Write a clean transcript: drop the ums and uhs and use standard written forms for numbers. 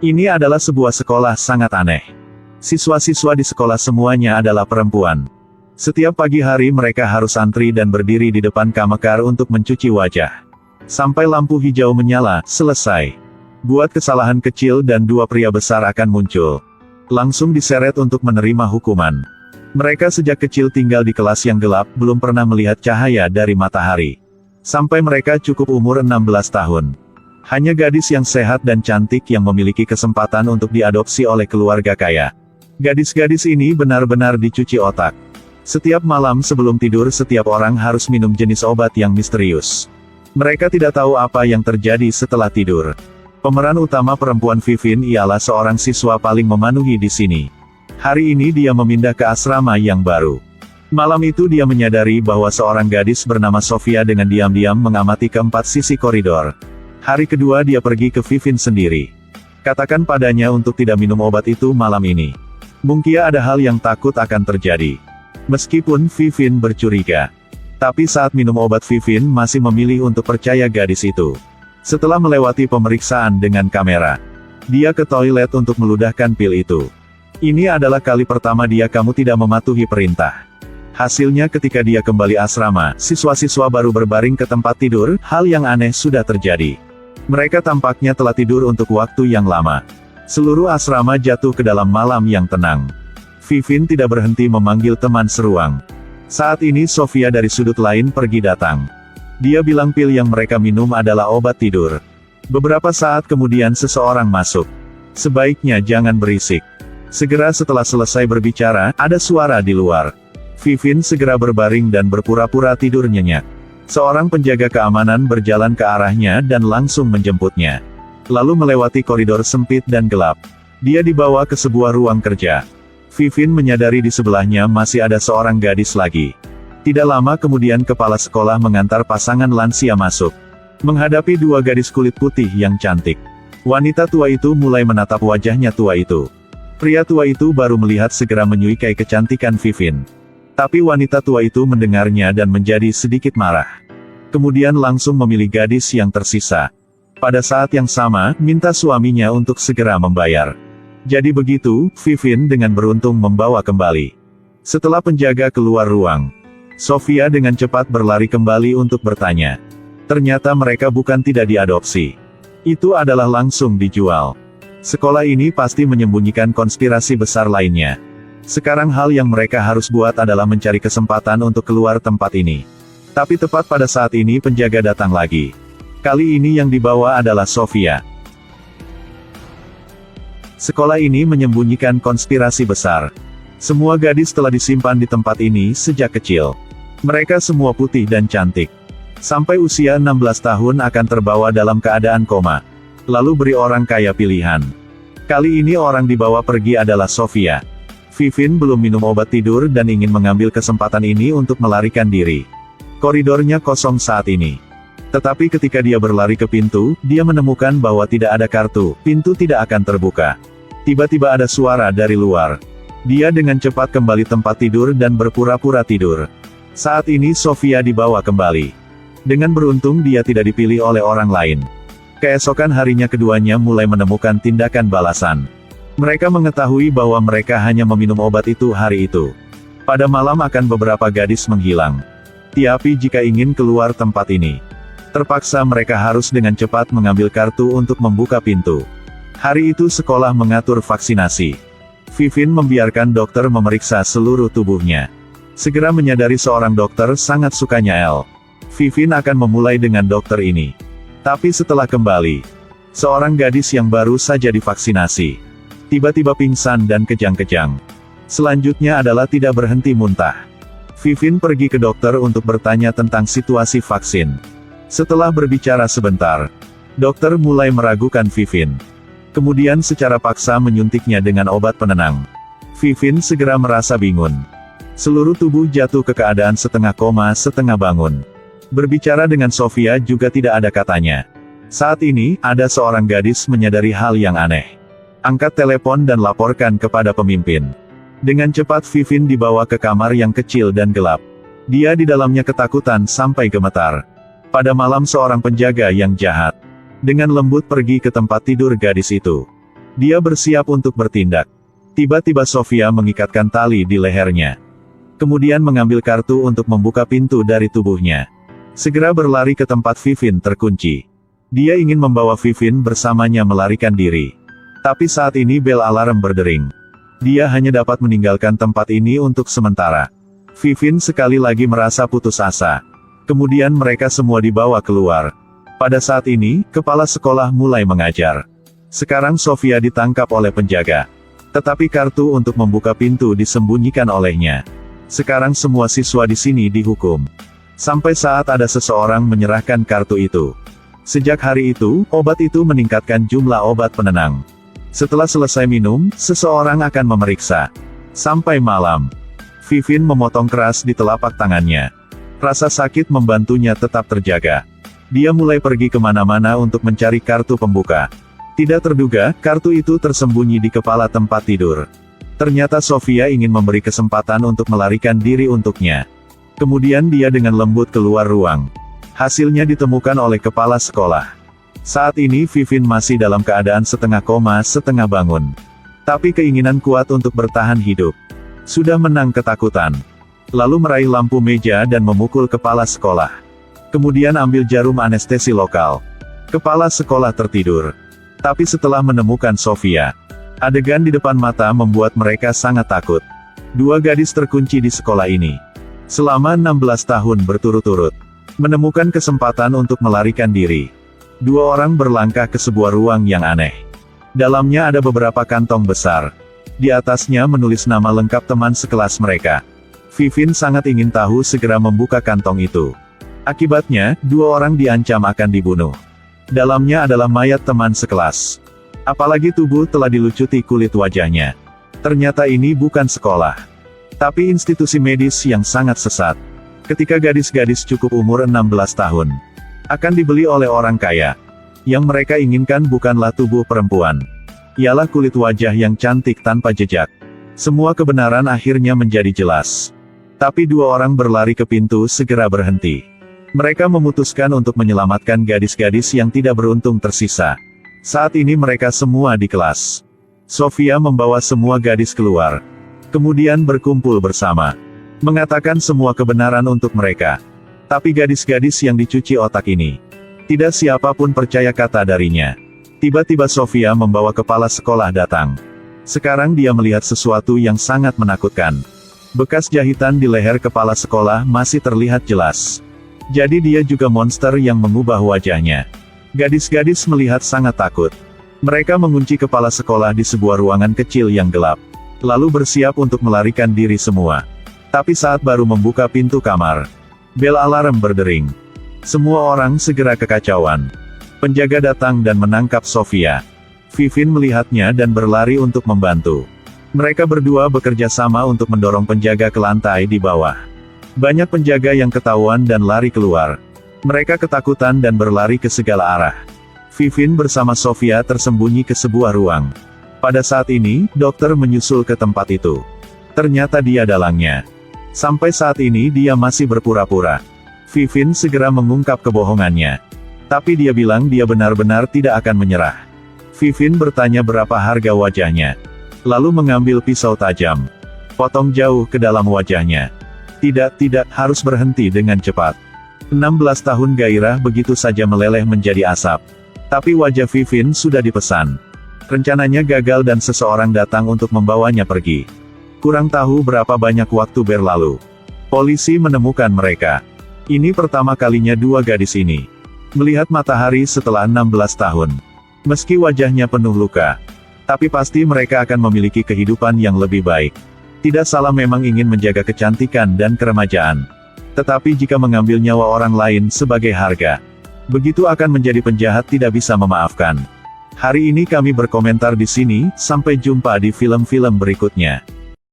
Ini adalah sebuah sekolah sangat aneh. Siswa-siswa di sekolah semuanya adalah perempuan. Setiap pagi hari mereka harus antri dan berdiri di depan kamekar untuk mencuci wajah. Sampai lampu hijau menyala, selesai. Buat kesalahan kecil dan dua pria besar akan muncul. Langsung diseret untuk menerima hukuman. Mereka sejak kecil tinggal di kelas yang gelap, belum pernah melihat cahaya dari matahari. Sampai mereka cukup umur 16 tahun. Hanya gadis yang sehat dan cantik yang memiliki kesempatan untuk diadopsi oleh keluarga kaya. Gadis-gadis ini benar-benar dicuci otak. Setiap malam sebelum tidur setiap orang harus minum jenis obat yang misterius. Mereka tidak tahu apa yang terjadi setelah tidur. Pemeran utama perempuan Vivin ialah seorang siswa paling memenuhi di sini. Hari ini dia memindah ke asrama yang baru. Malam itu dia menyadari bahwa seorang gadis bernama Sofia dengan diam-diam mengamati keempat sisi koridor. Hari kedua dia pergi ke Vivin sendiri. Katakan padanya untuk tidak minum obat itu malam ini. Mungkin ada hal yang takut akan terjadi. Meskipun Vivin bercuriga. Tapi saat minum obat Vivin masih memilih untuk percaya gadis itu. Setelah melewati pemeriksaan dengan kamera, dia ke toilet untuk meludahkan pil itu. Ini adalah kali pertama kamu tidak mematuhi perintah. Hasilnya ketika dia kembali asrama, siswa-siswa baru berbaring ke tempat tidur, hal yang aneh sudah terjadi. Mereka tampaknya telah tidur untuk waktu yang lama. Seluruh asrama jatuh ke dalam malam yang tenang. Vivin tidak berhenti memanggil teman seruang. Saat ini Sofia dari sudut lain pergi datang. Dia bilang pil yang mereka minum adalah obat tidur. Beberapa saat kemudian seseorang masuk. Sebaiknya jangan berisik. Segera setelah selesai berbicara, ada suara di luar. Vivin segera berbaring dan berpura-pura tidur nyenyak. Seorang penjaga keamanan berjalan ke arahnya dan langsung menjemputnya. Lalu melewati koridor sempit dan gelap. Dia dibawa ke sebuah ruang kerja. Vivin menyadari di sebelahnya masih ada seorang gadis lagi. Tidak lama kemudian kepala sekolah mengantar pasangan lansia masuk. Menghadapi dua gadis kulit putih yang cantik. Wanita tua itu mulai menatap wajahnya tua itu. Pria tua itu baru melihat segera menyuikai kecantikan Vivin. Tapi wanita tua itu mendengarnya dan menjadi sedikit marah. Kemudian langsung memilih gadis yang tersisa. Pada saat yang sama, minta suaminya untuk segera membayar. Jadi begitu, Vivin dengan beruntung membawa kembali. Setelah penjaga keluar ruang, Sofia dengan cepat berlari kembali untuk bertanya. Ternyata mereka bukan tidak diadopsi. Itu adalah langsung dijual. Sekolah ini pasti menyembunyikan konspirasi besar lainnya. Sekarang hal yang mereka harus buat adalah mencari kesempatan untuk keluar tempat ini. Tapi tepat pada saat ini penjaga datang lagi. Kali ini yang dibawa adalah Sofia. Sekolah ini menyembunyikan konspirasi besar. Semua gadis telah disimpan di tempat ini sejak kecil. Mereka semua putih dan cantik. Sampai usia 16 tahun akan terbawa dalam keadaan koma. Lalu beri orang kaya pilihan. Kali ini orang dibawa pergi adalah Sofia. Vivin belum minum obat tidur dan ingin mengambil kesempatan ini untuk melarikan diri. Koridornya kosong saat ini. Tetapi ketika dia berlari ke pintu, dia menemukan bahwa tidak ada kartu, pintu tidak akan terbuka. Tiba-tiba ada suara dari luar. Dia dengan cepat kembali tempat tidur dan berpura-pura tidur. Saat ini Sofia dibawa kembali. Dengan beruntung dia tidak dipilih oleh orang lain. Keesokan harinya keduanya mulai menemukan tindakan balasan. Mereka mengetahui bahwa mereka hanya meminum obat itu hari itu. Pada malam akan beberapa gadis menghilang. Tapi jika ingin keluar tempat ini, terpaksa mereka harus dengan cepat mengambil kartu untuk membuka pintu. Hari itu sekolah mengatur vaksinasi. Vivin membiarkan dokter memeriksa seluruh tubuhnya. Segera menyadari seorang dokter sangat sukanya Elle. Vivin akan memulai dengan dokter ini. Tapi setelah kembali, seorang gadis yang baru saja divaksinasi tiba-tiba pingsan dan kejang-kejang. Selanjutnya adalah tidak berhenti muntah. Vivin pergi ke dokter untuk bertanya tentang situasi vaksin. Setelah berbicara sebentar, dokter mulai meragukan Vivin. Kemudian secara paksa menyuntiknya dengan obat penenang. Vivin segera merasa bingung. Seluruh tubuh jatuh ke keadaan setengah koma setengah bangun. Berbicara dengan Sofia juga tidak ada katanya. Saat ini, ada seorang gadis menyadari hal yang aneh. Angkat telepon dan laporkan kepada pemimpin. Dengan cepat Vivin dibawa ke kamar yang kecil dan gelap. Dia di dalamnya ketakutan sampai gemetar. Pada malam seorang penjaga yang jahat dengan lembut pergi ke tempat tidur gadis itu. Dia bersiap untuk bertindak. Tiba-tiba Sofia mengikatkan tali di lehernya. Kemudian mengambil kartu untuk membuka pintu dari tubuhnya. Segera berlari ke tempat Vivin terkunci. Dia ingin membawa Vivin bersamanya melarikan diri. Tapi saat ini bel alarm berdering. Dia hanya dapat meninggalkan tempat ini untuk sementara. Vivin sekali lagi merasa putus asa. Kemudian mereka semua dibawa keluar. Pada saat ini, kepala sekolah mulai mengajar. Sekarang Sofia ditangkap oleh penjaga. Tetapi kartu untuk membuka pintu disembunyikan olehnya. Sekarang semua siswa di sini dihukum. Sampai saat ada seseorang menyerahkan kartu itu. Sejak hari itu, obat itu meningkatkan jumlah obat penenang. Setelah selesai minum, seseorang akan memeriksa. Sampai malam. Vivin memotong keras di telapak tangannya. Rasa sakit membantunya tetap terjaga. Dia mulai pergi kemana-mana untuk mencari kartu pembuka. Tidak terduga, kartu itu tersembunyi di kepala tempat tidur. Ternyata Sofia ingin memberi kesempatan untuk melarikan diri untuknya. Kemudian dia dengan lembut keluar ruang. Hasilnya ditemukan oleh kepala sekolah. Saat ini Vivin masih dalam keadaan setengah koma setengah bangun. Tapi keinginan kuat untuk bertahan hidup. Sudah menang ketakutan. Lalu meraih lampu meja dan memukul kepala sekolah. Kemudian ambil jarum anestesi lokal. Kepala sekolah tertidur. Tapi setelah menemukan Sofia, adegan di depan mata membuat mereka sangat takut. Dua gadis terkunci di sekolah ini. Selama 16 tahun berturut-turut. Menemukan kesempatan untuk melarikan diri. Dua orang berlangkah ke sebuah ruang yang aneh. Dalamnya ada beberapa kantong besar. Di atasnya menulis nama lengkap teman sekelas mereka. Vivin sangat ingin tahu segera membuka kantong itu. Akibatnya, dua orang diancam akan dibunuh. Dalamnya adalah mayat teman sekelas. Apalagi tubuh telah dilucuti kulit wajahnya. Ternyata ini bukan sekolah, tapi institusi medis yang sangat sesat. Ketika gadis-gadis cukup umur 16 tahun, akan dibeli oleh orang kaya. Yang mereka inginkan bukanlah tubuh perempuan. Ialah kulit wajah yang cantik tanpa jejak. Semua kebenaran akhirnya menjadi jelas. Tapi dua orang berlari ke pintu segera berhenti. Mereka memutuskan untuk menyelamatkan gadis-gadis yang tidak beruntung tersisa. Saat ini mereka semua di kelas. Sofia membawa semua gadis keluar. Kemudian berkumpul bersama. Mengatakan semua kebenaran untuk mereka. Tapi gadis-gadis yang dicuci otak ini, tidak siapapun percaya kata darinya. Tiba-tiba Sofia membawa kepala sekolah datang. Sekarang dia melihat sesuatu yang sangat menakutkan. Bekas jahitan di leher kepala sekolah masih terlihat jelas. Jadi dia juga monster yang mengubah wajahnya. Gadis-gadis melihat sangat takut. Mereka mengunci kepala sekolah di sebuah ruangan kecil yang gelap. Lalu bersiap untuk melarikan diri semua. Tapi saat baru membuka pintu kamar, bel alarm berdering. Semua orang segera kekacauan. Penjaga datang dan menangkap Sofia. Vivin melihatnya dan berlari untuk membantu. Mereka berdua bekerja sama untuk mendorong penjaga ke lantai di bawah. Banyak penjaga yang ketahuan dan lari keluar. Mereka ketakutan dan berlari ke segala arah. Vivin bersama Sofia tersembunyi ke sebuah ruang. Pada saat ini, dokter menyusul ke tempat itu. Ternyata dia dalangnya. Sampai saat ini dia masih berpura-pura. Vivin segera mengungkap kebohongannya. Tapi dia bilang dia benar-benar tidak akan menyerah. Vivin bertanya berapa harga wajahnya. Lalu mengambil pisau tajam. Potong jauh ke dalam wajahnya. Tidak, harus berhenti dengan cepat. 16 tahun gairah begitu saja meleleh menjadi asap. Tapi wajah Vivin sudah dipesan. Rencananya gagal dan seseorang datang untuk membawanya pergi. Kurang tahu berapa banyak waktu berlalu. Polisi menemukan mereka. Ini pertama kalinya dua gadis ini melihat matahari setelah 16 tahun. Meski wajahnya penuh luka, tapi pasti mereka akan memiliki kehidupan yang lebih baik. Tidak salah memang ingin menjaga kecantikan dan keremajaan. Tetapi jika mengambil nyawa orang lain sebagai harga, begitu akan menjadi penjahat tidak bisa memaafkan. Hari ini kami berkomentar di sini, sampai jumpa di film-film berikutnya.